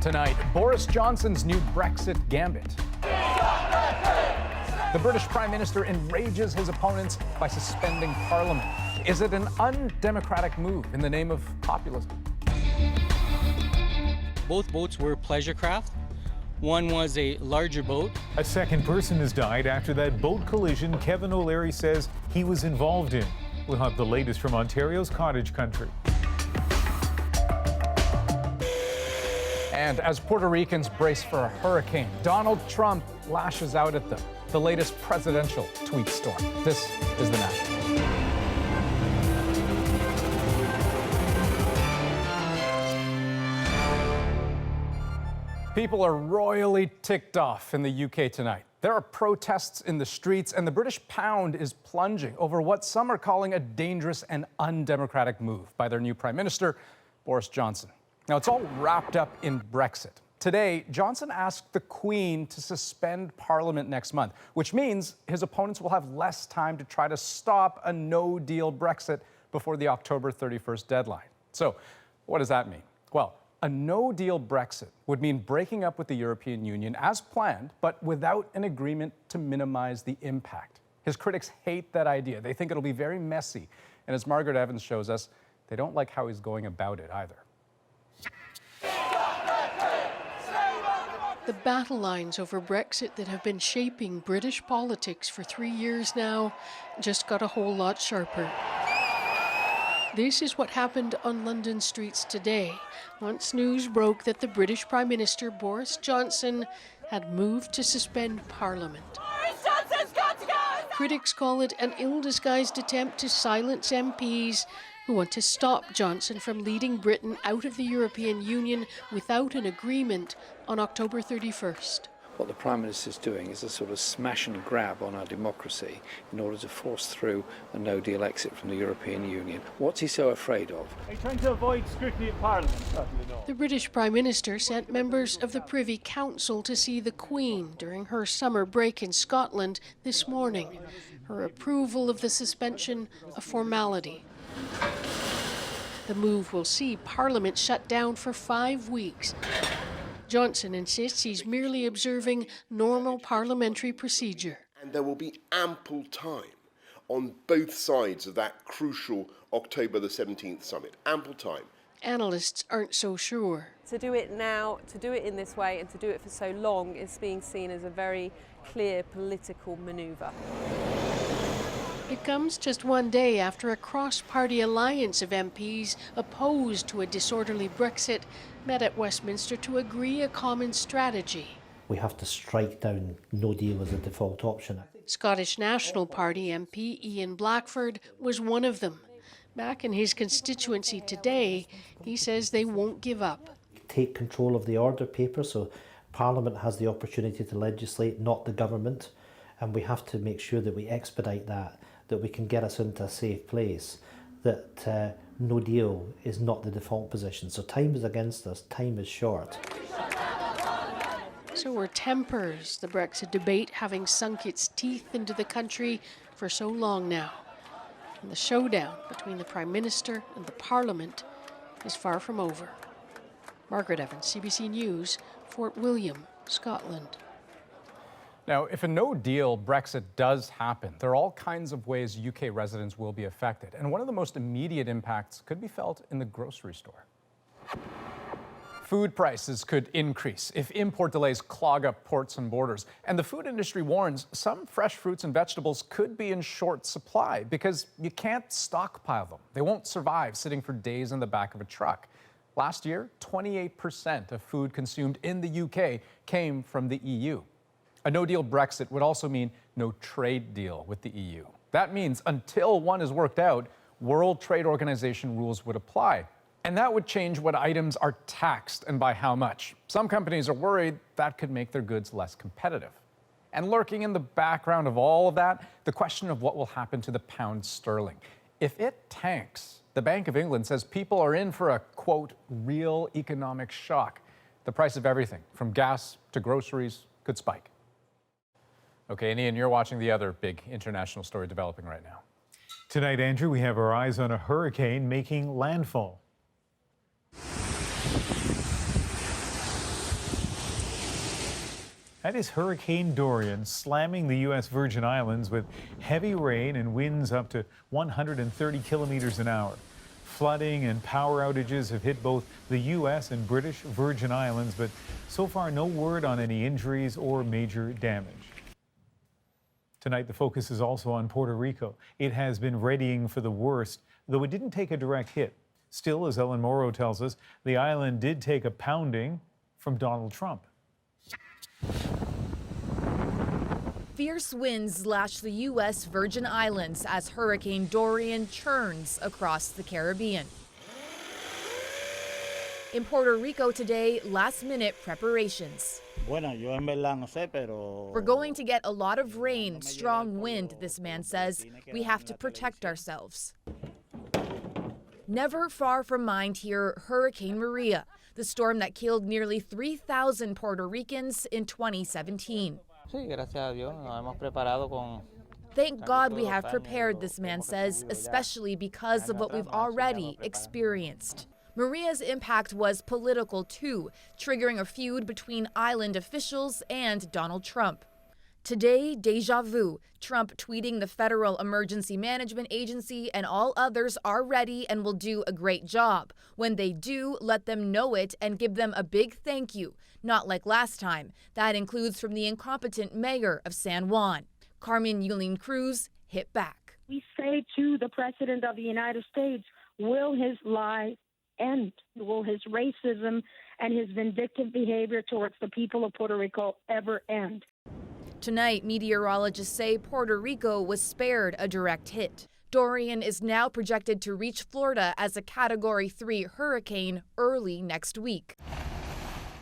Tonight, Boris Johnson's new Brexit gambit. The British Prime Minister enrages his opponents by suspending Parliament. Is it an undemocratic move in the name of populism? Both boats were pleasure craft. One was a larger boat. A second person has died after that boat collision Kevin O'Leary says he was involved in. We'll have the latest from Ontario's cottage country. And as Puerto Ricans brace for a hurricane, Donald Trump lashes out at them. The latest presidential tweet storm. This is The National. People are royally ticked off in the UK tonight. There are protests in the streets, and the British pound is plunging over what some are calling a dangerous and undemocratic move by their new Prime Minister, Boris Johnson. Now, it's all wrapped up in Brexit. Today, Johnson asked the Queen to suspend Parliament next month, which means his opponents will have less time to try to stop a no-deal Brexit before the October 31st deadline. So, what does that mean? Well, a no-deal Brexit would mean breaking up with the European Union as planned, but without an agreement to minimize the impact. His critics hate that idea. They think it'll be very messy. And as Margaret Evans shows us, they don't like how he's going about it either. The battle lines over Brexit that have been shaping British politics for 3 years now just got a whole lot sharper. This is what happened on London streets today, once news broke that the British Prime Minister Boris Johnson had moved to suspend Parliament. Boris Johnson's got to go! Critics call it an ill-disguised attempt to silence MPs who want to stop Johnson from leading Britain out of the European Union without an agreement on October 31st. What the Prime Minister is doing is a sort of smash and grab on our democracy in order to force through a no-deal exit from the European Union. What's he so afraid of? Are you trying to avoid scrutiny of Parliament? The British Prime Minister sent members of the Privy Council to see the Queen during her summer break in Scotland this morning. Her approval of the suspension a formality. The move will see Parliament shut down for 5 weeks. Johnson insists he's merely observing normal parliamentary procedure. And there will be ample time on both sides of that crucial October the 17th summit. Ample time. Analysts aren't so sure. To do it now, to do it in this way and to do it for so long is being seen as a very clear political manoeuvre. It comes just one day after a cross-party alliance of MPs opposed to a disorderly Brexit met at Westminster to agree a common strategy. We have to strike down no deal as a default option. Scottish National Party MP Ian Blackford was one of them. Back in his constituency today, he says they won't give up. Take control of the order paper so Parliament has the opportunity to legislate, not the government, and we have to make sure that we expedite that we can get us into a safe place, that no deal is not the default position. So time is against us, time is short. So were tempers, the Brexit debate having sunk its teeth into the country for so long now. And the showdown between the Prime Minister and the Parliament is far from over. Margaret Evans, CBC News, Fort William, Scotland. Now, if a no-deal Brexit does happen, there are all kinds of ways UK residents will be affected. And one of the most immediate impacts could be felt in the grocery store. Food prices could increase if import delays clog up ports and borders. And the food industry warns some fresh fruits and vegetables could be in short supply because you can't stockpile them. They won't survive sitting for days in the back of a truck. Last year, 28% of food consumed in the UK came from the EU. A no-deal Brexit would also mean no trade deal with the EU. That means until one is worked out, World Trade Organization rules would apply. And that would change what items are taxed and by how much. Some companies are worried that could make their goods less competitive. And lurking in the background of all of that, the question of what will happen to the pound sterling. If it tanks, the Bank of England says people are in for a, quote, real economic shock. The price of everything, from gas to groceries, could spike. Okay, and Ian, you're watching the other big international story developing right now. Tonight, Andrew, we have our eyes on a hurricane making landfall. That is Hurricane Durian slamming the U.S. Virgin Islands with heavy rain and winds up to 130 kilometers an hour. Flooding and power outages have hit both the U.S. and British Virgin Islands, but so far no word on any injuries or major damage. Tonight, the focus is also on Puerto Rico. It has been readying for the worst, though it didn't take a direct hit. Still, as Ellen Morrow tells us, the island did take a pounding from Donald Trump. Fierce winds lash the U.S. Virgin Islands as Hurricane Durian churns across the Caribbean. In Puerto Rico today, last-minute preparations. We're going to get a lot of rain, strong wind, this man says. We have to protect ourselves. Never far from mind here, Hurricane Maria, the storm that killed nearly 3,000 Puerto Ricans in 2017. Thank God we have prepared, this man says, especially because of what we've already experienced. Maria's impact was political too, triggering a feud between island officials and Donald Trump. Today, deja vu, Trump tweeting the Federal Emergency Management Agency and all others are ready and will do a great job. When they do, let them know it and give them a big thank you. Not like last time. That includes from the incompetent mayor of San Juan. Carmen Yulín Cruz hit back. We say to the President of the United States, will his lie end? Will his racism and his vindictive behavior towards the people of Puerto Rico ever end? Tonight, meteorologists say Puerto Rico was spared a direct hit. Durian is now projected to reach Florida as a Category 3 hurricane early next week.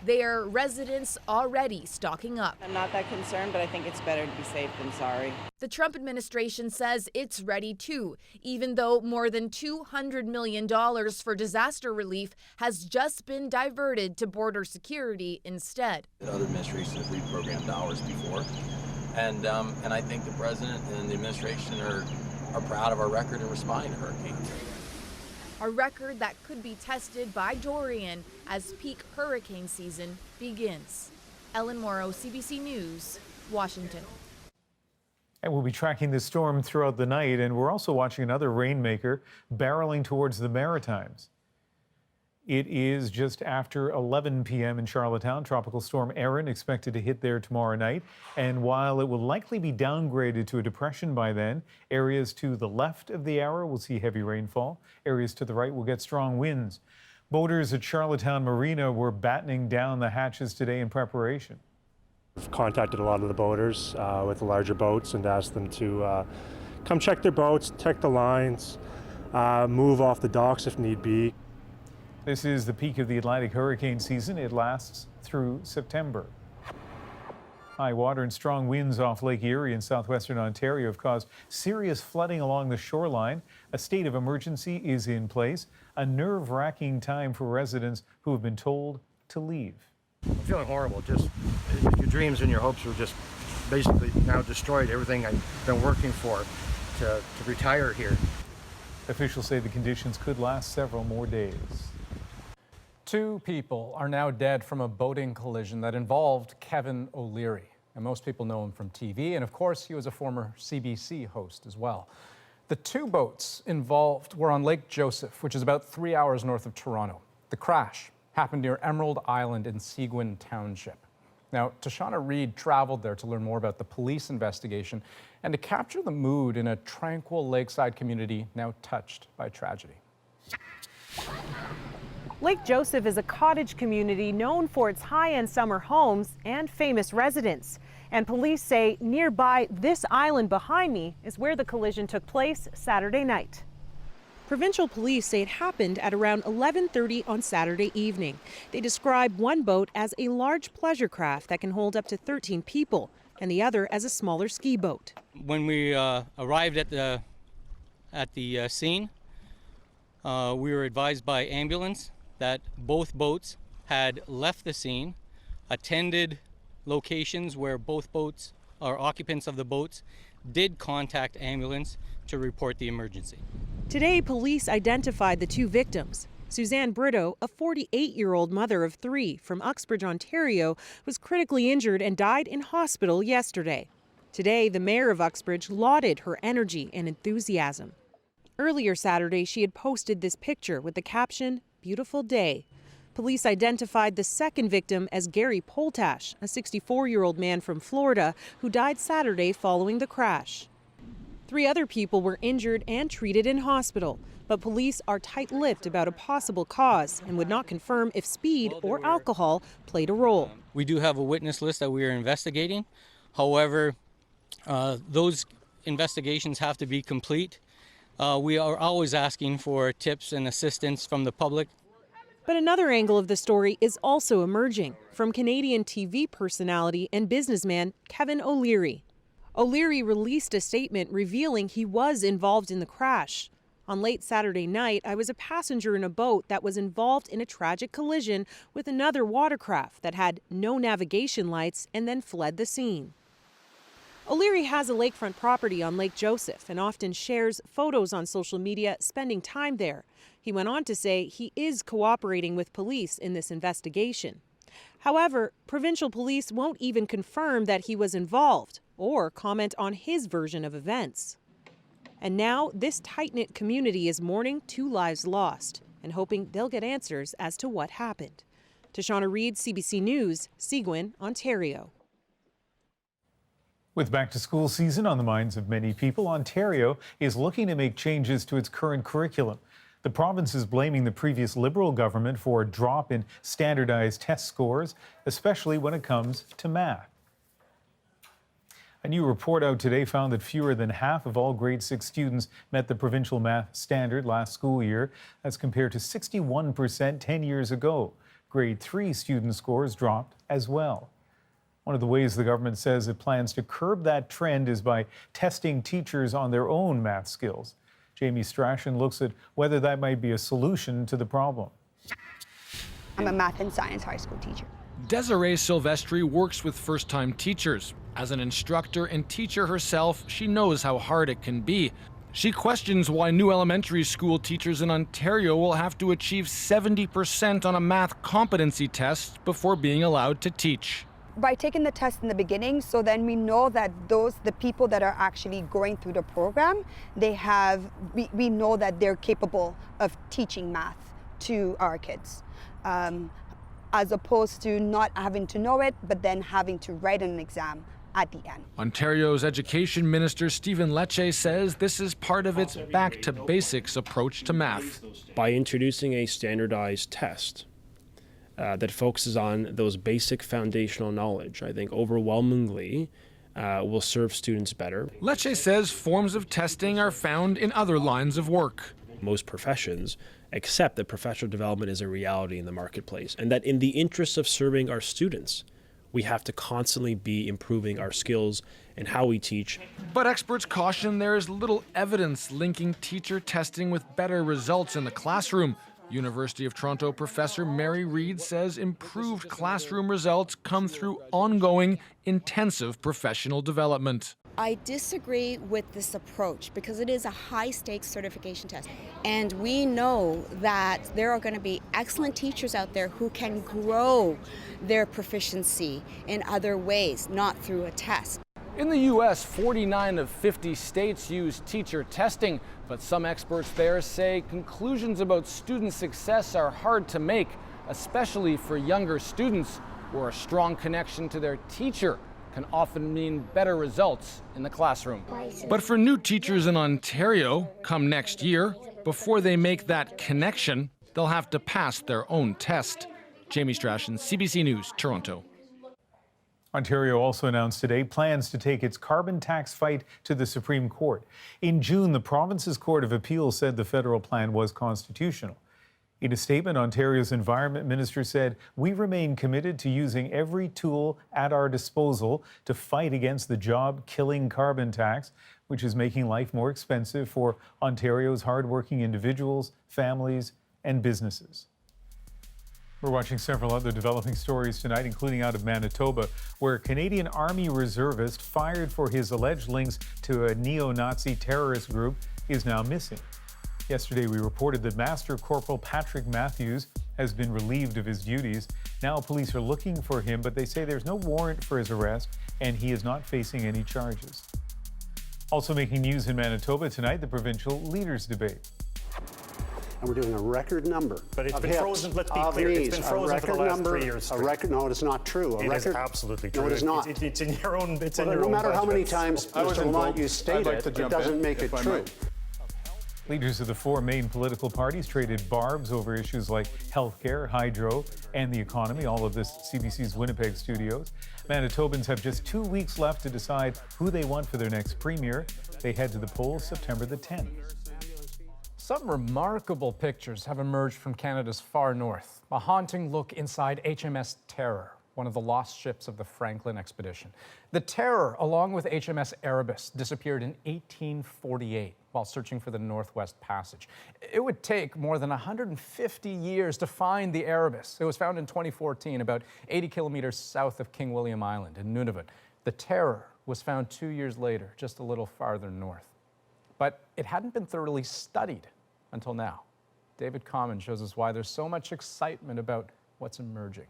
There, residents already stocking up. I'm not that concerned, but I think it's better to be safe than sorry. The Trump administration says it's ready too, even though more than $200 million for disaster relief has just been diverted to border security instead. Other administrations have reprogrammed dollars before, and I think the president and the administration are proud of our record in responding to hurricanes. A record that could be tested by Durian as peak hurricane season begins. Ellen Morrow, CBC News, Washington. And we'll be tracking this storm throughout the night, and we're also watching another rainmaker barreling towards the Maritimes. It is just after 11 p.m. in Charlottetown. Tropical storm Erin expected to hit there tomorrow night. And while it will likely be downgraded to a depression by then, areas to the left of the arrow will see heavy rainfall. Areas to the right will get strong winds. Boaters at Charlottetown Marina were battening down the hatches today in preparation. We've contacted a lot of the boaters with the larger boats and asked them to come check their boats, check the lines, move off the docks if need be. This is the peak of the Atlantic hurricane season. It lasts through September. High water and strong winds off Lake Erie in southwestern Ontario have caused serious flooding along the shoreline. A state of emergency is in place. A nerve-wracking time for residents who have been told to leave. I'm feeling horrible. Just your dreams and your hopes were just basically now destroyed. Everything I've been working for to retire here. Officials say the conditions could last several more days. 2 people are now dead from a boating collision that involved Kevin OLeary. And most people know him from TV, and of course, he was a former CBC host as well. The 2 boats involved were on Lake Joseph, which is about 3 hours north of Toronto. The crash happened near Emerald Island in Seguin Township. Now, Tashana Reed traveled there to learn more about the police investigation and to capture the mood in a tranquil lakeside community now touched by tragedy. Lake Joseph is a cottage community known for its high-end summer homes and famous residents. And police say nearby this island behind me is where the collision took place Saturday night. Provincial police say it happened at around 11:30 on Saturday evening. They describe one boat as a large pleasure craft that can hold up to 13 people and the other as a smaller ski boat. When we arrived at the scene, we were advised by ambulance that both boats had left the scene, attended locations where both boats or occupants of the boats did contact ambulance to report the emergency. Today, police identified the 2 victims. Suzanne Brito, a 48-year-old mother of 3 from Uxbridge, Ontario, was critically injured and died in hospital yesterday. Today, the mayor of Uxbridge lauded her energy and enthusiasm. Earlier Saturday, she had posted this picture with the caption, "Beautiful day." Police identified the second victim as Gary Poltash, a 64-year-old man from Florida who died Saturday following the crash. 3 other people were injured and treated in hospital, but police are tight-lipped about a possible cause and would not confirm if speed or alcohol played a role. We do have a witness list that we are investigating. However, those investigations have to be complete. We are always asking for tips and assistance from the public. But another angle of the story is also emerging from Canadian TV personality and businessman Kevin OLeary. OLeary released a statement revealing he was involved in the crash. On late Saturday night, I was a passenger in a boat that was involved in a tragic collision with another watercraft that had no navigation lights and then fled the scene. OLeary has a lakefront property on Lake Joseph and often shares photos on social media spending time there. He went on to say he is cooperating with police in this investigation. However, provincial police won't even confirm that he was involved or comment on his version of events. And now this tight-knit community is mourning 2 lives lost and hoping they'll get answers as to what happened. Tashana Reid, CBC News, Seguin, Ontario. With back-to-school season on the minds of many people, Ontario is looking to make changes to its current curriculum. The province is blaming the previous Liberal government for a drop in standardized test scores, especially when it comes to math. A new report out today found that fewer than half of all grade 6 students met the provincial math standard last school year. That's compared to 61% 10 years ago. Grade 3 student scores dropped as well. One of the ways the government says it plans to curb that trend is by testing teachers on their own math skills. Jamie Strachan looks at whether that might be a solution to the problem. I'm a math and science high school teacher. Desiree Silvestri works with first-time teachers. As an instructor and teacher herself, she knows how hard it can be. She questions why new elementary school teachers in Ontario will have to achieve 70% on a math competency test before being allowed to teach. By taking the test in the beginning, so then we know that the people that are actually going through the program, we know that they're capable of teaching math to our kids. As opposed to not having to know it, but then having to write an exam at the end. Ontario's Education Minister Stephen Lecce says this is part of its back-to-basics approach to math. By introducing a standardized test that focuses on those basic foundational knowledge, I think overwhelmingly will serve students better. Lecce says forms of testing are found in other lines of work. Most professions accept that professional development is a reality in the marketplace, and that in the interests of serving our students, we have to constantly be improving our skills and how we teach. But experts caution there is little evidence linking teacher testing with better results in the classroom. University of Toronto professor Mary Reid says improved classroom results come through ongoing, intensive professional development. I disagree with this approach because it is a high-stakes certification test. And we know that there are going to be excellent teachers out there who can grow their proficiency in other ways, not through a test. In the U.S., 49 of 50 states use teacher testing, but some experts there say conclusions about student success are hard to make, especially for younger students, where a strong connection to their teacher can often mean better results in the classroom. But for new teachers in Ontario, come next year, before they make that connection, they'll have to pass their own test. Jamie Strachan, CBC News, Toronto. Ontario also announced today plans to take its carbon tax fight to the Supreme Court. In June, the province's Court of Appeal said the federal plan was constitutional. In a statement, Ontario's Environment Minister said, "We remain committed to using every tool at our disposal to fight against the job-killing carbon tax, which is making life more expensive for Ontario's hardworking individuals, families, and businesses." We're watching several other developing stories tonight, including out of Manitoba, where a Canadian Army reservist fired for his alleged links to a neo-Nazi terrorist group is now missing. Yesterday, we reported that Master Corporal Patrick Matthews has been relieved of his duties. Now police are looking for him, but they say there's no warrant for his arrest and he is not facing any charges. Also making news in Manitoba tonight, the provincial leaders debate. And we're doing a record number. But it's of been hits, frozen, let's be of clear, knees, it's been frozen for the last 3 years. No, it is not true. It is absolutely true. No, it is not. It's in your own, it's well, in your own no matter how many budgets. times, Mr. Lamont, you state it, it doesn't make it true. Leaders of the four main political parties traded barbs over issues like healthcare, hydro, and the economy, all of this CBC's Winnipeg studios. Manitobans have just 2 weeks left to decide who they want for their next premier. They head to the polls September the 10th. Some remarkable pictures have emerged from Canada's far north. A haunting look inside HMS Terror, one of the lost ships of the Franklin expedition. The Terror, along with HMS Erebus, disappeared in 1848 while searching for the Northwest Passage. It would take more than 150 years to find the Erebus. It was found in 2014, about 80 kilometers south of King William Island in Nunavut. The Terror was found 2 years later, just a little farther north. But it hadn't been thoroughly studied until now. David Common shows us why there's so much excitement about what's emerging.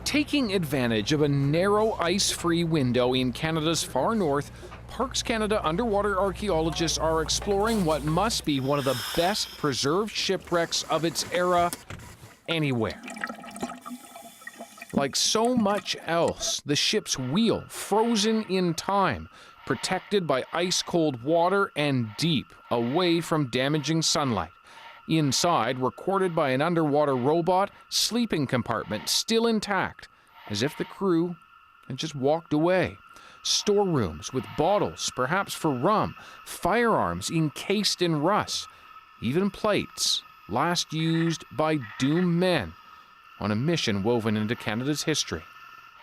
Taking advantage of a narrow ice-free window in Canada's far north, Parks Canada underwater archaeologists are exploring what must be one of the best preserved shipwrecks of its era anywhere. Like so much else, the ship's wheel frozen in time, protected by ice-cold water and deep away from damaging sunlight. Inside, recorded by an underwater robot, sleeping compartment still intact, as if the crew had just walked away. Storerooms with bottles, perhaps for rum, firearms encased in rust, even plates last used by doomed men on a mission woven into Canada's history.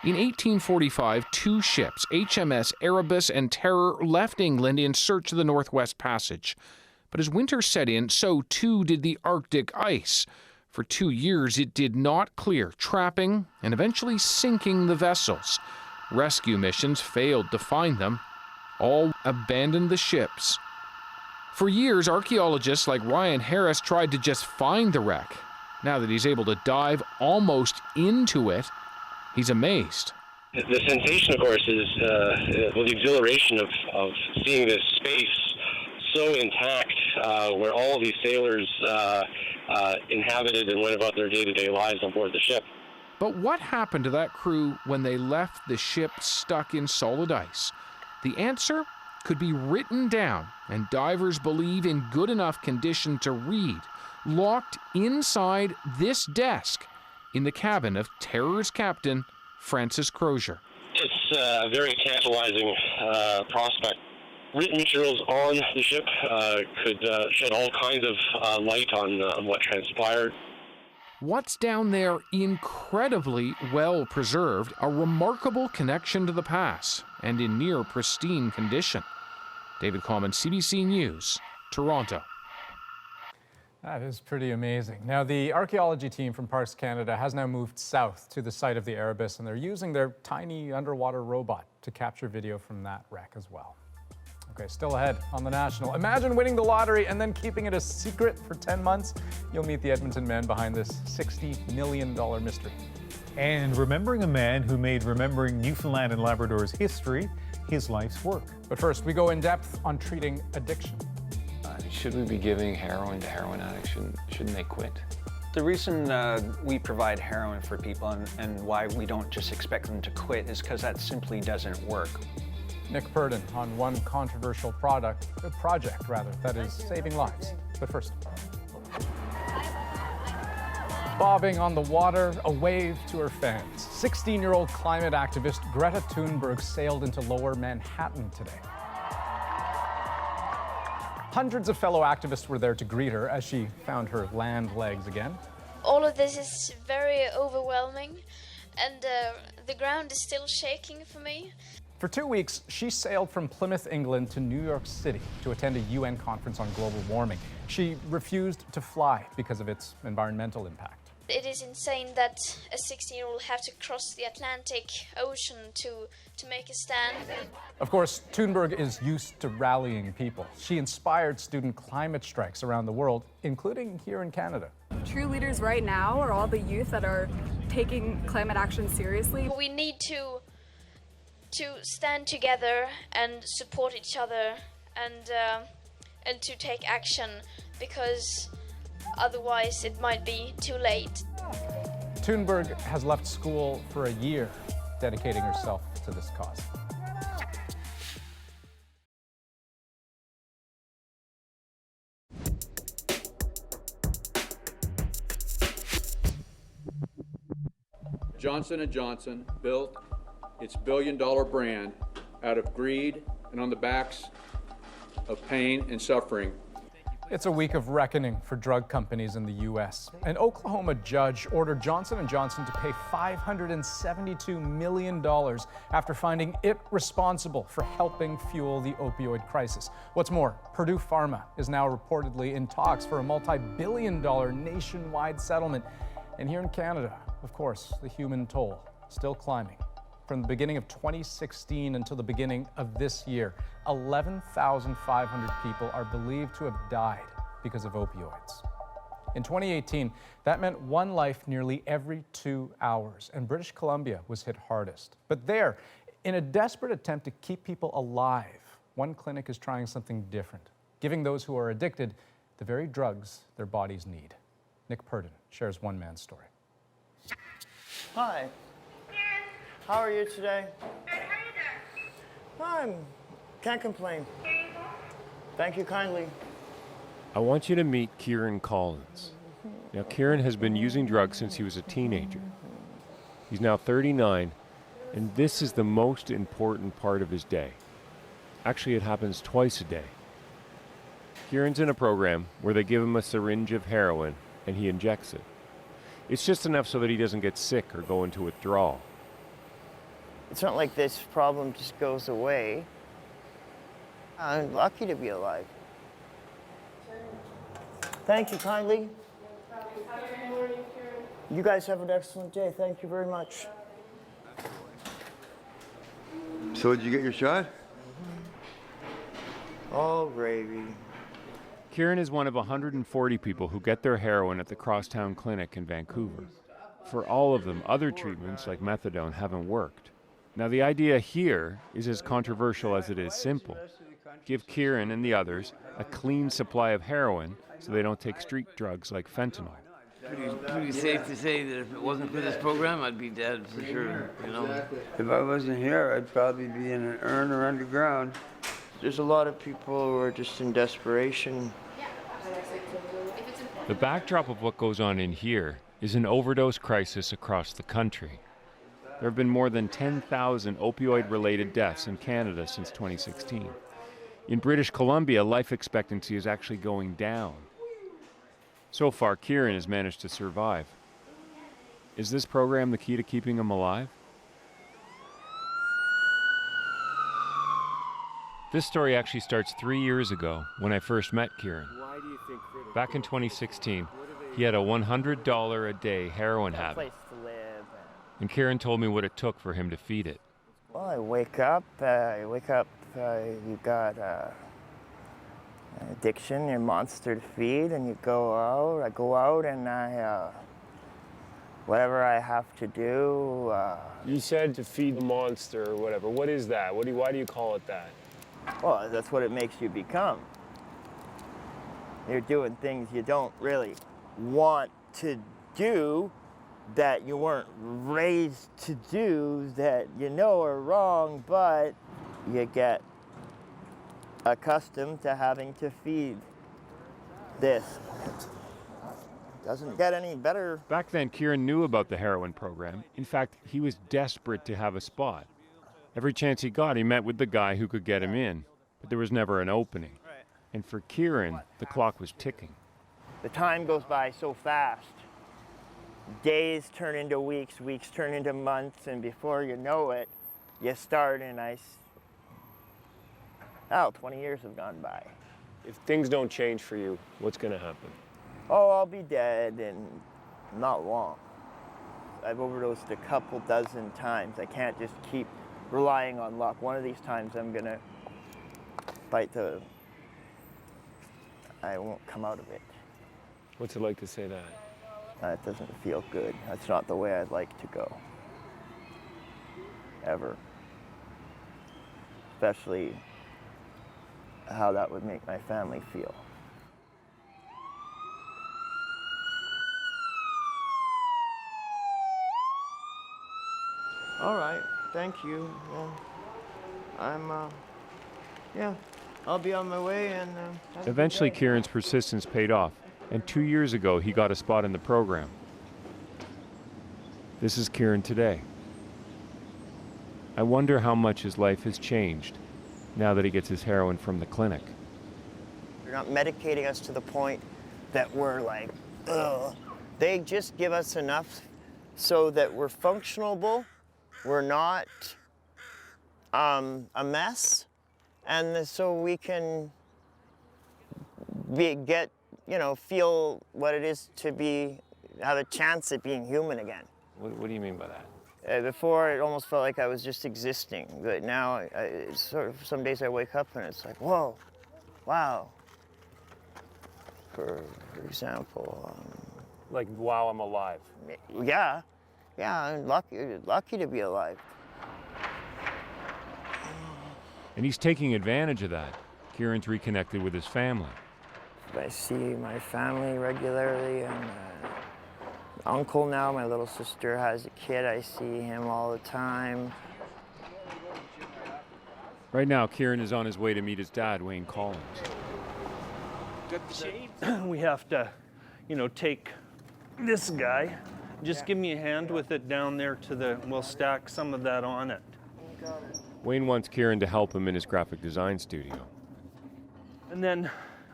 In 1845, two ships, HMS Erebus and Terror, left England in search of the Northwest Passage. But as winter set in, so too did the Arctic ice. For 2 years, it did not clear, trapping and eventually sinking the vessels. Rescue missions failed to find them. All abandoned the ships. For years, archaeologists like Ryan Harris tried to just find the wreck. Now that he's able to dive almost into it, he's amazed. The sensation, of course, is the exhilaration of seeing this space so intact, where all of these sailors inhabited and went about their day-to-day lives on board the ship. But what happened to that crew when they left the ship stuck in solid ice? The answer could be written down, and divers believe in good enough condition to read, locked inside this desk in the cabin of Terror's captain, Francis Crozier. It's a very tantalizing prospect. Written materials on the ship could shed all kinds of light on what transpired. What's down there incredibly well preserved, a remarkable connection to the past, and in near pristine condition. David Common, CBC News, Toronto. That is pretty amazing. Now, the archaeology team from Parks Canada has now moved south to the site of the Erebus, and they're using their tiny underwater robot to capture video from that wreck as well. Okay, still ahead on The National. Imagine winning the lottery and then keeping it a secret for 10 months. You'll meet the Edmonton man behind this $60 million mystery. And remembering a man who made remembering Newfoundland and Labrador's history his life's work. But first, we go in depth on treating addiction. Should we be giving heroin to heroin addicts? Shouldn't they quit? The reason we provide heroin for people and why we don't just expect them to quit is because that simply doesn't work. Nick Purdon on one controversial project that is saving lives. But first, bobbing on the water, a wave to her fans. 16-year-old climate activist Greta Thunberg sailed into lower Manhattan today. Hundreds of fellow activists were there to greet her as she found her land legs again. All of this is very overwhelming, and the ground is still shaking for me. For 2 weeks, she sailed from Plymouth, England to New York City to attend a UN conference on global warming. She refused to fly because of its environmental impact. It is insane that a 16-year-old have to cross the Atlantic Ocean to make a stand. Of course, Thunberg is used to rallying people. She inspired student climate strikes around the world, including here in Canada. True leaders right now are all the youth that are taking climate action seriously. We need to stand together and support each other and to take action, because otherwise it might be too late. Thunberg has left school for a year, dedicating herself to this cause. Johnson & Johnson built its billion-dollar brand out of greed and on the backs of pain and suffering. It's a week of reckoning for drug companies in the U.S. An Oklahoma judge ordered Johnson & Johnson to pay $572 million after finding it responsible for helping fuel the opioid crisis. What's more, Purdue Pharma is now reportedly in talks for a multi-billion-dollar nationwide settlement. And here in Canada, of course, the human toll still climbing. From the beginning of 2016 until the beginning of this year, 11,500 people are believed to have died because of opioids. In 2018, that meant one life nearly every 2 hours, and British Columbia was hit hardest. But there, in a desperate attempt to keep people alive, one clinic is trying something different, giving those who are addicted the very drugs their bodies need. Nick Purdon shares one man's story. Hi. How are you today? Can't complain. Thank you kindly. I want you to meet Kieran Collins. Now, Kieran has been using drugs since he was a teenager. He's now 39, and this is the most important part of his day. Actually, it happens twice a day. Kieran's in a program where they give him a syringe of heroin, and he injects it. It's just enough so that he doesn't get sick or go into withdrawal. It's not like this problem just goes away. I'm lucky to be alive. Thank you kindly. You guys have an excellent day. Thank you very much. So did you get your shot? Oh, gravy. Kieran is one of 140 people who get their heroin at the Crosstown Clinic in Vancouver. For all of them, other treatments like methadone haven't worked. Now, the idea here is as controversial as it is simple. Give Kieran and the others a clean supply of heroin so they don't take street drugs like fentanyl. Pretty safe to say that if it wasn't for this program, I'd be dead for sure, you know. If I wasn't here, I'd probably be in an urn or underground. There's a lot of people who are just in desperation. The backdrop of what goes on in here is an overdose crisis across the country. There have been more than 10,000 opioid-related deaths in Canada since 2016. In British Columbia, life expectancy is actually going down. So far, Kieran has managed to survive. Is this program the key to keeping him alive? This story actually starts 3 years ago when I first met Kieran. Back in 2016, he had a $100 a day heroin habit. And Kieran told me what it took for him to feed it. Well, I wake up, you got addiction, your monster to feed, and you go out. I go out and whatever I have to do. You said to feed the monster or whatever. What is that? Why do you call it that? Well, that's what it makes you become. You're doing things you don't really want to do, that you weren't raised to do, that you know are wrong, but you get accustomed to having to feed this. Doesn't get any better. Back then, Kieran knew about the heroin program. In fact, he was desperate to have a spot. Every chance he got, he met with the guy who could get him in, but there was never an opening. And for Kieran, the clock was ticking. The time goes by so fast. Days turn into weeks, weeks turn into months, and before you know it, you start and 20 years have gone by. If things don't change for you, what's going to happen? Oh, I'll be dead in not long. I've overdosed a couple dozen times. I can't just keep relying on luck. One of these times I'm gonna I won't come out of it. What's it like to say that? It doesn't feel good. That's not the way I'd like to go. Ever. Especially how that would make my family feel. All right, thank you. I'll be on my way and... Eventually, Kieran's persistence paid off, and 2 years ago, he got a spot in the program. This is Kieran today. I wonder how much his life has changed now that he gets his heroin from the clinic. They're not medicating us to the point that we're like, ugh. They just give us enough so that we're functionable, we're not a mess, and so we can feel what it is to have a chance at being human again. What do you mean by that? Before, it almost felt like I was just existing, but now it's sort of, some days I wake up and it's like, whoa, wow. For example, like, wow, I'm alive. Yeah, I'm lucky to be alive. And he's taking advantage of that. Kieran's reconnected with his family. I see my family regularly, and uncle now, my little sister has a kid. I see him all the time. Right now, Kieran is on his way to meet his dad, Wayne Collins. We have to, take this guy. Just give me a hand with it down there we'll stack some of that on it. Wayne wants Kieran to help him in his graphic design studio. And then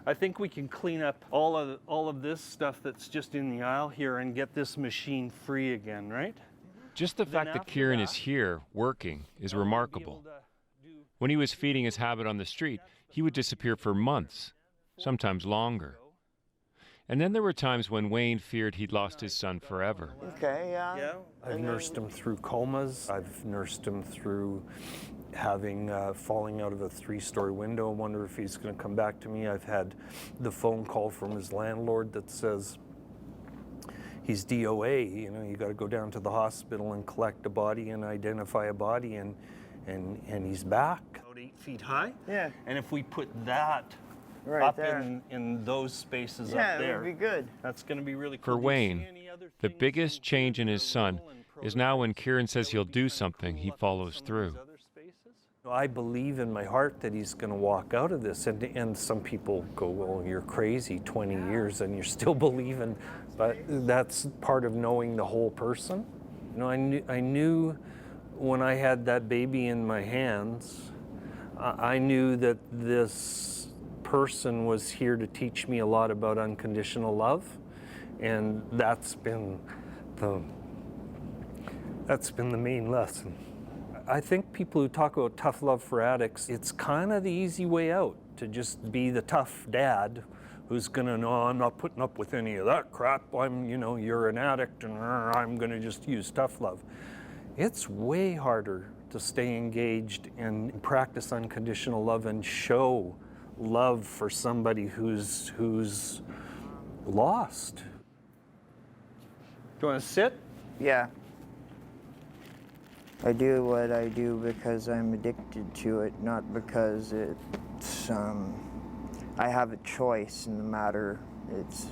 I think we can clean up all of this stuff that's just in the aisle here and get this machine free again, right? Just the fact that Kieran is here, working, is remarkable. When he was feeding his habit on the street, he would disappear for months, sometimes longer. And then there were times when Wayne feared he'd lost his son forever. Okay, yeah. I've nursed him through comas. I've nursed him through having falling out of a 3-story window. I wonder if he's going to come back to me. I've had the phone call from his landlord that says he's DOA. You got to go down to the hospital and collect a body and identify a body, and he's back. About 8 feet high. Yeah. And if we put that up in those spaces up there, yeah, it would be good. That's going to be really cool. For Wayne, the biggest change in his son is now when Kieran says he'll do something, he follows through. I believe in my heart that he's going to walk out of this, and some people go, well, you're crazy, 20 years and you're still believing, but that's part of knowing the whole person. I knew when I had that baby in my hands, I knew that this person was here to teach me a lot about unconditional love, and that's been the main lesson. I think people who talk about tough love for addicts, it's kind of the easy way out, to just be the tough dad who's gonna, no, I'm not putting up with any of that crap. You're an addict and I'm gonna just use tough love. It's way harder to stay engaged and practice unconditional love and show love for somebody who's lost. Do you want to sit? Yeah. I do what I do because I'm addicted to it, not because it's I have a choice in the matter. It's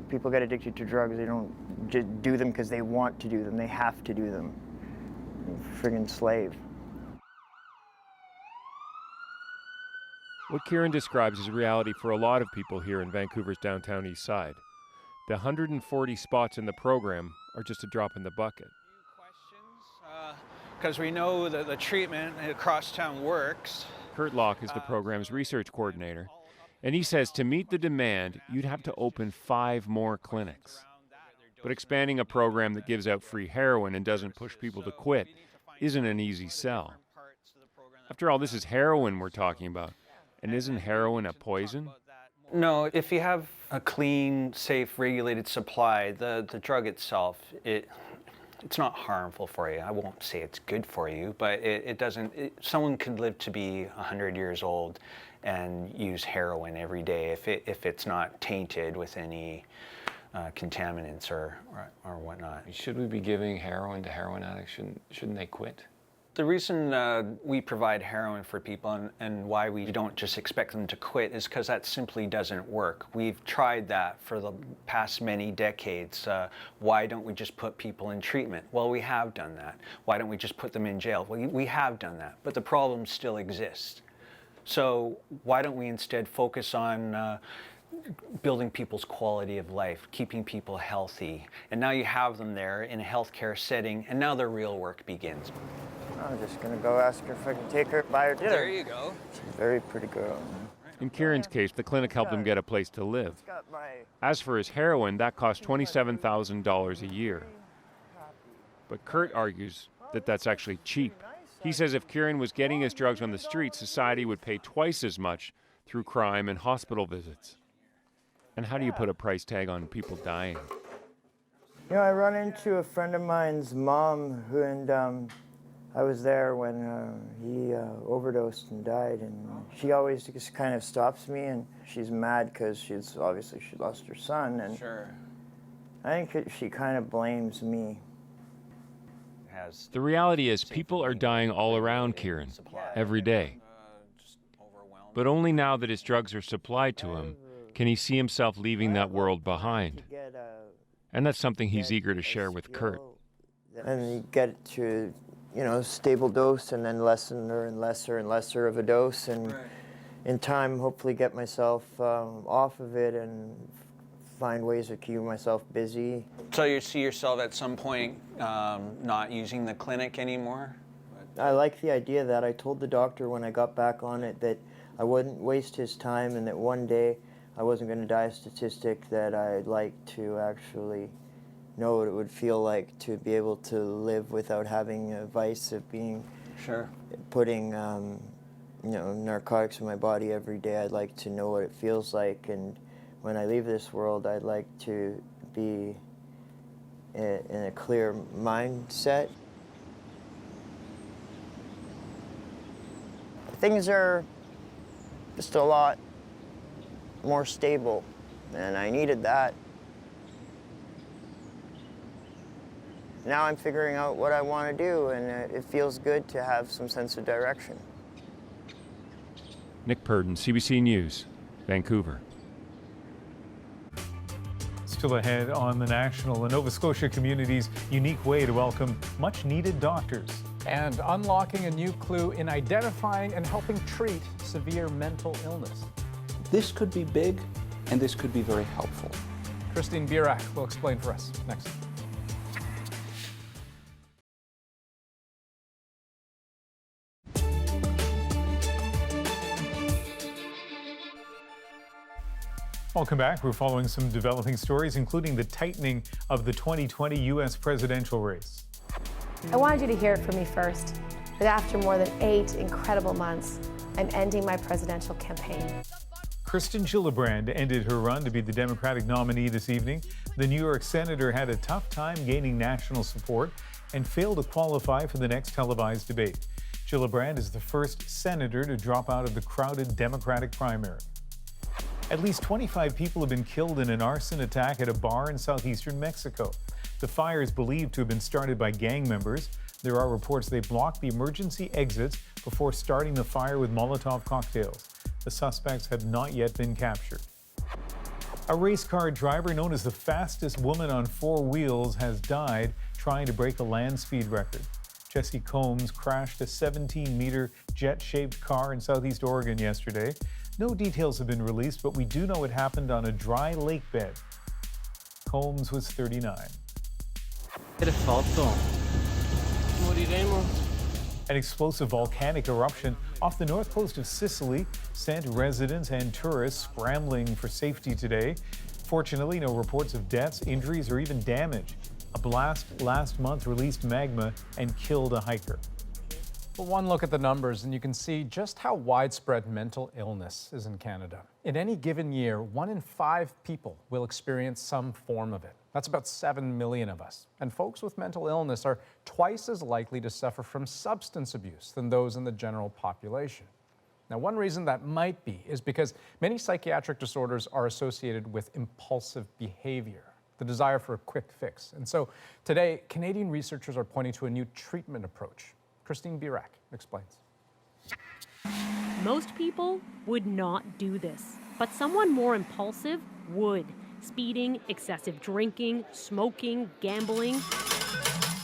people get addicted to drugs. They don't just do them because they want to do them. They have to do them. Friggin' slave. What Kieran describes is reality for a lot of people here in Vancouver's downtown east side. The 140 spots in the program are just a drop in the bucket. Because we know that the treatment across town works. Kurt Locke is the program's research coordinator, and he says to meet the demand, you'd have to open 5 more clinics. But expanding a program that gives out free heroin and doesn't push people to quit isn't an easy sell. After all, this is heroin we're talking about, and isn't heroin a poison? No, if you have a clean, safe, regulated supply, the drug itself, it's not harmful for you. I won't say it's good for you, but it doesn't. Someone could live to be 100 years old and use heroin every day if it's not tainted with any contaminants or whatnot. Should we be giving heroin to heroin addicts? Shouldn't they quit? The reason we provide heroin for people and why we don't just expect them to quit is because that simply doesn't work. We've tried that for the past many decades. Why don't we just put people in treatment? Well, we have done that. Why don't we just put them in jail? Well, we have done that, but the problem still exists. So why don't we instead focus on building people's quality of life, keeping people healthy? And now you have them there in a healthcare setting, and now the real work begins. I'm just gonna go ask her if I can take her by her dinner. There you go. She's a very pretty girl. In Kieran's case, the clinic helped him get a place to live. As for his heroin, that cost $27,000 a year. But Kurt argues that that's actually cheap. He says if Kieran was getting his drugs on the street, society would pay twice as much through crime and hospital visits. And how do you put a price tag on people dying? You know, I run into a friend of mine's mom and I was there when he overdosed and died, and she always just kind of stops me, and she's mad because she lost her son, and sure. I think she kind of blames me. The reality is people are dying all around Kieran, every day. But only now that his drugs are supplied to him can he see himself leaving that world behind. And that's something he's eager to share with Kurt. And you get to, you know, stable dose, and then lesser and lesser of a dose, and in time hopefully get myself off of it and find ways of keeping myself busy. So you see yourself at some point not using the clinic anymore? I like the idea that I told the doctor when I got back on it that I wouldn't waste his time, and that one day I wasn't going to die a statistic, that I'd like to actually know what it would feel like to be able to live without having a vice of being putting you know, narcotics in my body every day. I'd like to know what it feels like, and when I leave this world, I'd like to be in a clear mindset. Things are just a lot more stable, and I needed that. Now I'm figuring out what I want to do, and it feels good to have some sense of direction. Nick Purdon, CBC News, Vancouver. Still ahead on The National, the Nova Scotia community's unique way to welcome much-needed doctors. And unlocking a new clue in identifying and helping treat severe mental illness. This could be big, and this could be very helpful. Christine Birak will explain for us next. Welcome back. We're following some developing stories, including the tightening of the 2020 U.S. presidential race. I wanted you to hear it from me first, that after more than 8 incredible months, I'm ending my presidential campaign. Kirsten Gillibrand ended her run to be the Democratic nominee this evening. The New York senator had a tough time gaining national support and failed to qualify for the next televised debate. Gillibrand is the first senator to drop out of the crowded Democratic primary. At least 25 people have been killed in an arson attack at a bar in southeastern Mexico. The fire is believed to have been started by gang members. There are reports they blocked the emergency exits before starting the fire with Molotov cocktails. The suspects have not yet been captured. A race car driver known as the fastest woman on 4 wheels has died trying to break a land speed record. Jesse Combs crashed a 17-meter jet-shaped car in southeast Oregon yesterday. No details have been released, but we do know it happened on a dry lake bed. Combs was 39. An explosive volcanic eruption off the north coast of Sicily sent residents and tourists scrambling for safety today. Fortunately, no reports of deaths, injuries, or even damage. A blast last month released magma and killed a hiker. Well, one look at the numbers and you can see just how widespread mental illness is in Canada. In any given year, 1 in 5 people will experience some form of it. That's about 7 million of us. And folks with mental illness are twice as likely to suffer from substance abuse than those in the general population. Now, one reason that might be is because many psychiatric disorders are associated with impulsive behavior, the desire for a quick fix. And so today, Canadian researchers are pointing to a new treatment approach. Christine Birak explains. Most people would not do this, but someone more impulsive would. Speeding, excessive drinking, smoking, gambling.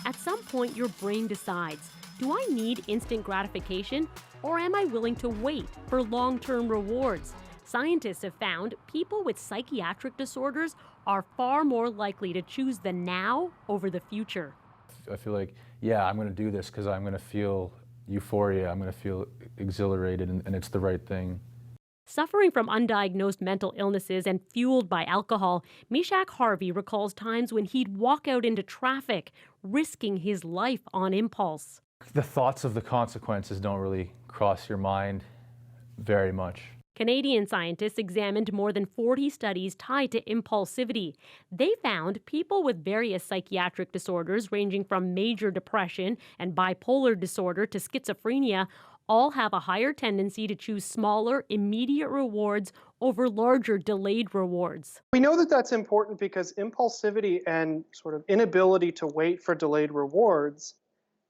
At some point, your brain decides, do I need instant gratification, or am I willing to wait for long-term rewards? Scientists have found people with psychiatric disorders are far more likely to choose the now over the future. I feel like, yeah, I'm going to do this because I'm going to feel euphoria, I'm going to feel exhilarated, and it's the right thing. Suffering from undiagnosed mental illnesses and fueled by alcohol, Mishak Harvey recalls times when he'd walk out into traffic, risking his life on impulse. The thoughts of the consequences don't really cross your mind very much. Canadian scientists examined more than 40 studies tied to impulsivity. They found people with various psychiatric disorders ranging from major depression and bipolar disorder to schizophrenia all have a higher tendency to choose smaller, immediate rewards over larger, delayed rewards. We know that that's important because impulsivity and sort of inability to wait for delayed rewards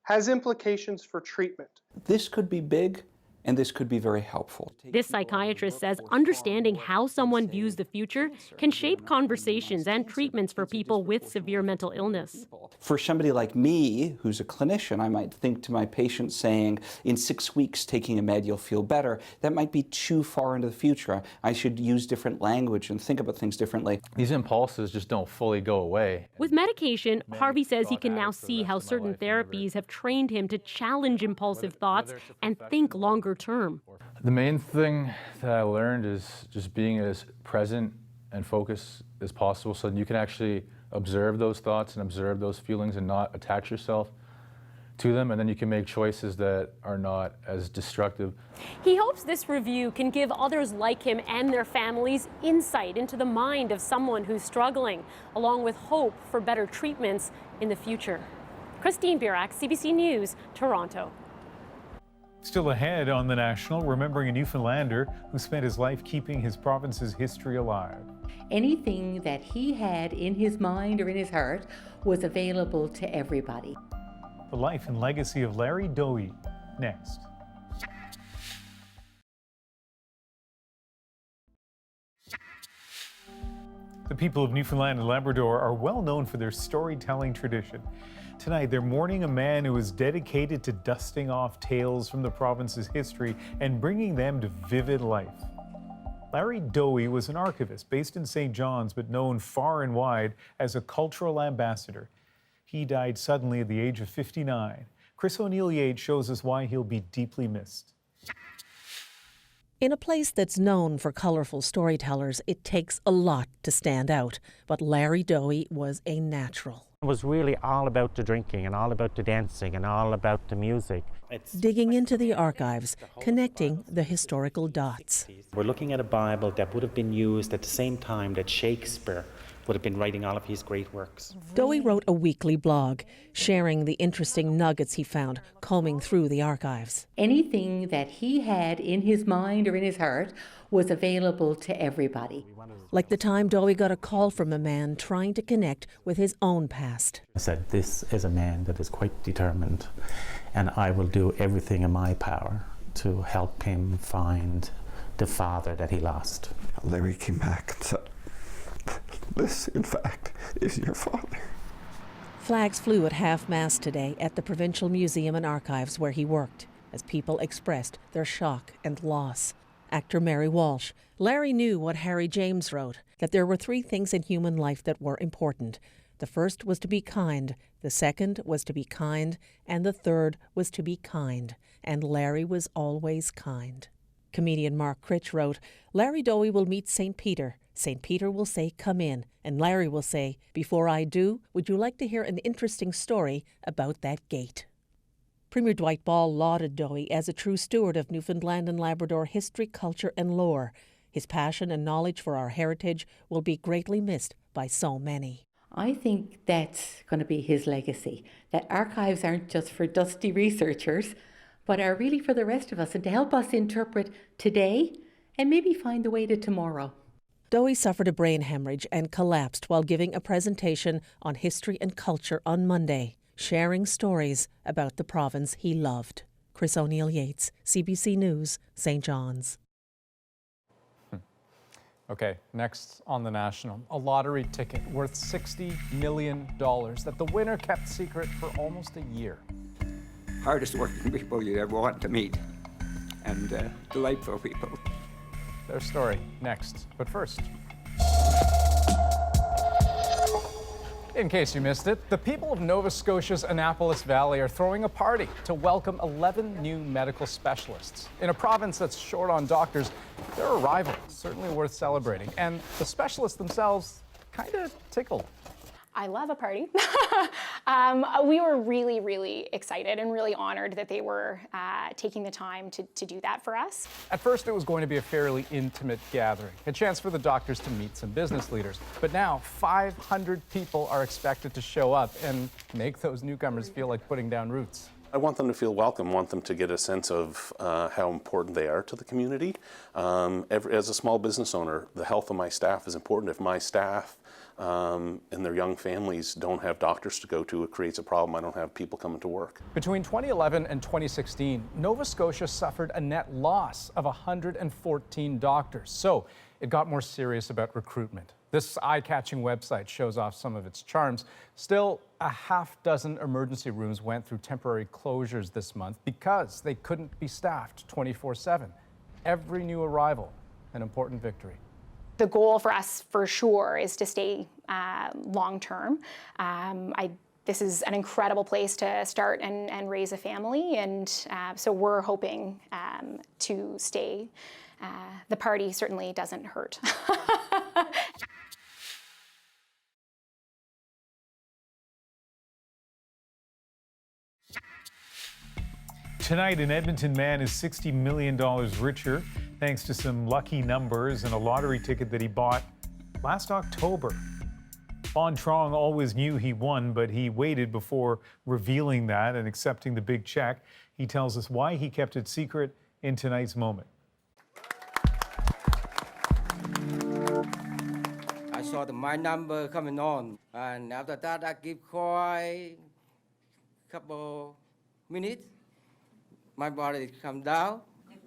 has implications for treatment. This could be big, and this could be very helpful. This psychiatrist says understanding how someone views the future can shape conversations and treatments for people with severe mental illness. For somebody like me, who's a clinician, I might think to my patient saying, in 6 weeks taking a med you'll feel better. That might be too far into the future. I should use different language and think about things differently. These impulses just don't fully go away. With medication, Harvey says he can now see how certain therapies have trained him to challenge impulsive thoughts and think longer term. The main thing that I learned is just being as present and focused as possible so that you can actually observe those thoughts and observe those feelings and not attach yourself to them, and then you can make choices that are not as destructive. He hopes this review can give others like him and their families insight into the mind of someone who's struggling, along with hope for better treatments in the future. Christine Birak, CBC News, Toronto. Still ahead on The National, remembering a Newfoundlander who spent his life keeping his province's history alive. Anything that he had in his mind or in his heart was available to everybody. The life and legacy of Larry Dooley, next. The people of Newfoundland and Labrador are well known for their storytelling tradition. Tonight, they're mourning a man who was dedicated to dusting off tales from the province's history and bringing them to vivid life. Larry Dooley was an archivist based in St. John's, but known far and wide as a cultural ambassador. He died suddenly at the age of 59. Chris O'Neill-Yates shows us why he'll be deeply missed. In a place that's known for colorful storytellers, it takes a lot to stand out. But Larry Dooley was a natural. It was really all about the drinking and all about the dancing and all about the music. Digging into the archives, connecting the historical dots. We're looking at a Bible that would have been used at the same time that Shakespeare would have been writing all of his great works. Dooley wrote a weekly blog, sharing the interesting nuggets he found combing through the archives. Anything that he had in his mind or in his heart was available to everybody. Like the time Dooley got a call from a man trying to connect with his own past. I said, this is a man that is quite determined, and I will do everything in my power to help him find the father that he lost. Larry came back and said, this, in fact, is your father. Flags flew at half-mast today at the Provincial Museum and Archives where he worked, as people expressed their shock and loss. Actor Mary Walsh. Larry knew what Harry James wrote, that there were 3 things in human life that were important. The first was to be kind, the second was to be kind, and the third was to be kind. And Larry was always kind. Comedian Mark Critch wrote, Larry Dooley will meet St. Peter. St. Peter will say, come in. And Larry will say, before I do, would you like to hear an interesting story about that gate? Premier Dwight Ball lauded Dowie as a true steward of Newfoundland and Labrador history, culture and lore. His passion and knowledge for our heritage will be greatly missed by so many. I think that's going to be his legacy, that archives aren't just for dusty researchers, but are really for the rest of us and to help us interpret today and maybe find the way to tomorrow. Dowie suffered a brain hemorrhage and collapsed while giving a presentation on history and culture on Monday, sharing stories about the province he loved. Chris O'Neill-Yates, CBC News, St. John's. Okay, next on The National, a lottery ticket worth $60 million that the winner kept secret for almost a year. Hardest working people you ever want to meet, and delightful people. Their story next, but first. In case you missed it, the people of Nova Scotia's Annapolis Valley are throwing a party to welcome 11 new medical specialists. In a province that's short on doctors, their arrival is certainly worth celebrating. And the specialists themselves kind of tickled. I love a party. We were really, really excited and really honored that they were taking the time to do that for us. At first, it was going to be a fairly intimate gathering, a chance for the doctors to meet some business leaders. But now, 500 people are expected to show up and make those newcomers feel like putting down roots. I want them to feel welcome, want them to get a sense of how important they are to the community. As a small business owner, the health of my staff is important. If my staff and their young families don't have doctors to go to, it creates a problem. I don't have people coming to work. Between 2011 and 2016, Nova Scotia suffered a net loss of 114 doctors. So it got more serious about recruitment. This eye-catching website shows off some of its charms. Still, a half dozen emergency rooms went through temporary closures this month because they couldn't be staffed 24/7. Every new arrival, an important victory. The goal for us, for sure, is to stay long-term. This is an incredible place to start and raise a family, and so we're hoping to stay. The party certainly doesn't hurt. Tonight, an Edmonton man is $60 million richer thanks to some lucky numbers and a lottery ticket that he bought last October. Bon Trong always knew he won, but he waited before revealing that and accepting the big check. He tells us why he kept it secret in tonight's moment. I saw my number coming on, and after that I keep quiet a couple minutes. My body come down.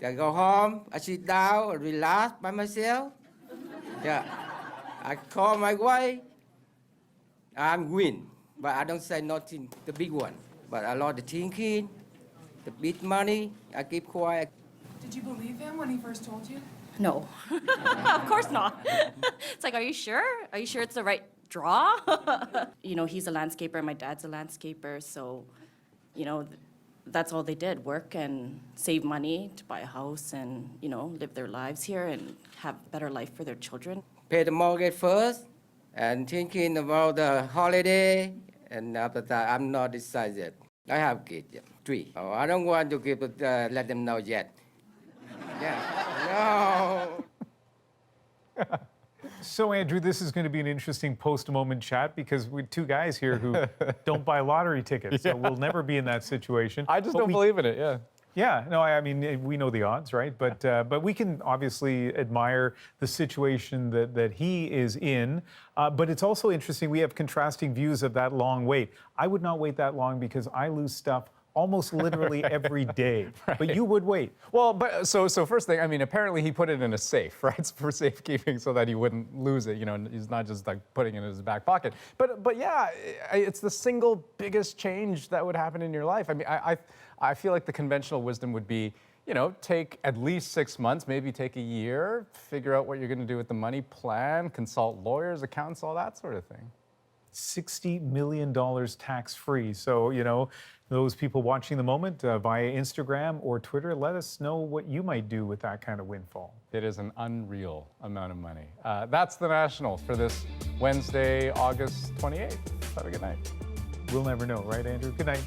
I go home. I sit down and relax by myself. Yeah, I call my wife. I'm win, but I don't say nothing. The big one, but a lot of thinking, the big money. I keep quiet. Did you believe him when he first told you? No, of course not. It's like, are you sure? Are you sure it's the right draw? You know, he's a landscaper. My dad's a landscaper, so, you know. That's all they did, work and save money to buy a house and, you know, live their lives here and have a better life for their children. Pay the mortgage first and thinking about the holiday, and after that, I'm not decided. I have kids, 3. Oh, I don't want to give let them know yet. Yeah, no. So, Andrew, this is going to be an interesting post-moment chat because we're two guys here who don't buy lottery tickets, so we'll never be in that situation. I just don't believe in it, yeah. Yeah, no, I mean, we know the odds, right? But we can obviously admire the situation that he is in. But it's also interesting, we have contrasting views of that long wait. I would not wait that long because I lose stuff almost literally every day. Right. But you would wait. Well, but so first thing, I mean, apparently he put it in a safe, right? For safekeeping so that he wouldn't lose it. You know, he's not just like putting it in his back pocket. But yeah, it's the single biggest change that would happen in your life. I mean, I feel like the conventional wisdom would be, you know, take at least 6 months, maybe take a year, figure out what you're going to do with the money, plan, consult lawyers, accountants, all that sort of thing. $60 million tax-free. So, you know, those people watching the moment via Instagram or Twitter, let us know what you might do with that kind of windfall. It is an unreal amount of money. That's The National for this Wednesday, August 28th. Have a good night. We'll never know, right, Andrew? Good night.